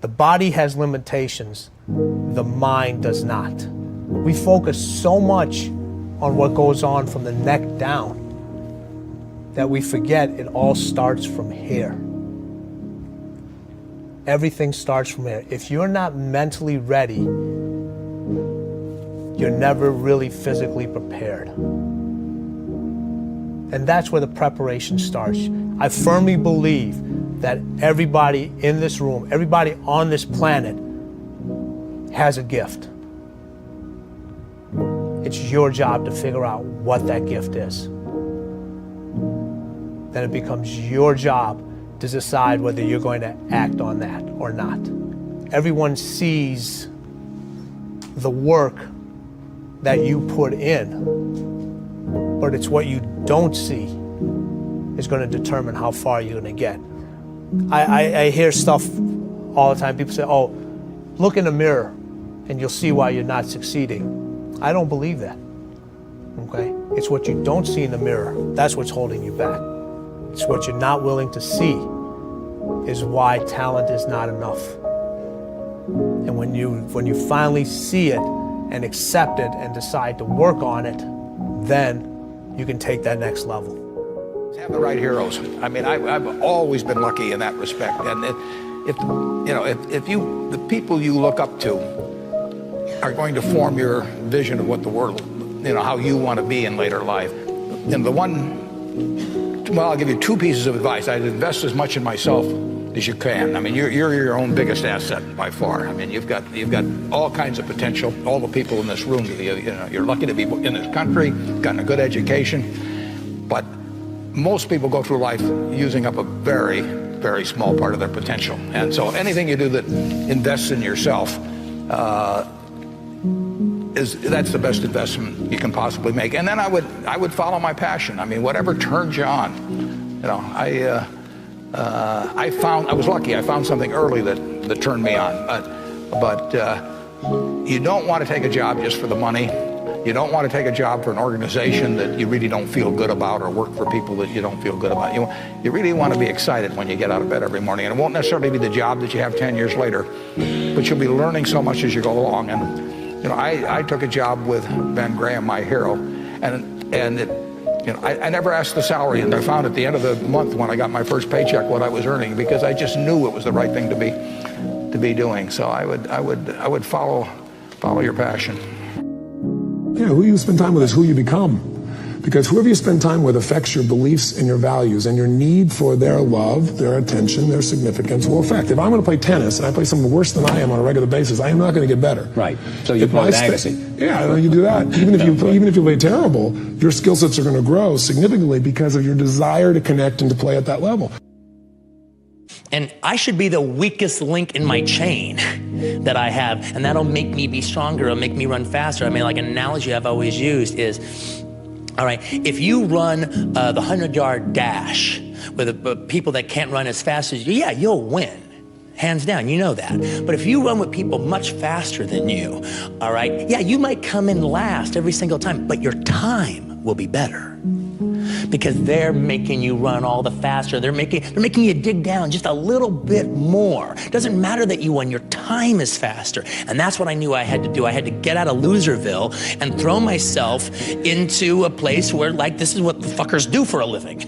The body has limitations, the mind does not. We focus so much on what goes on from the neck down that we forget it all starts from here. Everything starts from here. If you're not mentally ready, you're never really physically prepared. And that's where the preparation starts. I firmly believe that everybody in this room, everybody on this planet has a gift. It's your job to figure out what that gift is. Then it becomes your job to decide whether you're going to act on that or not. Everyone sees the work that you put in, but it's what you don't see is going to determine how far you're going to get. I hear stuff all the time. People say, oh, look in the mirror and you'll see why you're not succeeding. I don't believe that, okay? It's what you don't see in the mirror. That's what's holding you back. It's what you're not willing to see is why talent is not enough. And when you finally see it and accept it and decide to work on it, then you can take that next level. Have the right heroes. I mean, I've always been lucky in that respect. And if the people you look up to are going to form your vision of what the world, how you want to be in later life, and I'll give you two pieces of advice. I'd invest as much in myself as you can. I mean, you're your own biggest asset by far. I mean, you've got all kinds of potential. All the people in this room, you're lucky to be in this country, gotten a good education, but most people go through life using up a very, very small part of their potential. And so anything you do that invests in yourself, that's the best investment you can possibly make. And then I would follow my passion. I mean, whatever turns you on. I was lucky. I found something early that turned me on. But you don't want to take a job just for the money. You don't want to take a job for an organization that you really don't feel good about, or work for people that you don't feel good about. You really want to be excited when you get out of bed every morning. And it won't necessarily be the job that you have 10 years later, but you'll be learning so much as you go along. And I took a job with Ben Graham, my hero, and I never asked the salary, and I found at the end of the month when I got my first paycheck what I was earning, because I just knew it was the right thing to be doing. So I would follow your passion. Yeah, who you spend time with is who you become. Because whoever you spend time with affects your beliefs and your values, and your need for their love, their attention, their significance will affect. If I'm going to play tennis and I play someone worse than I am on a regular basis, I am not going to get better. Right. So you play Agassi. Yeah, you do that. Even if you play terrible, your skill sets are going to grow significantly because of your desire to connect and to play at that level. And I should be the weakest link in my chain that I have, and that'll make me be stronger. It'll make me run faster. I mean, like an analogy I've always used is, all right, if you run the 100-yard dash with people that can't run as fast as you, yeah, you'll win. Hands down, you know that. But if you run with people much faster than you, all right, yeah, you might come in last every single time, but your time will be better. Because they're making you run all the faster. They're making you dig down just a little bit more. It doesn't matter that you won, your time is faster. And that's what I knew I had to do. I had to get out of Loserville and throw myself into a place where, like, this is what the fuckers do for a living.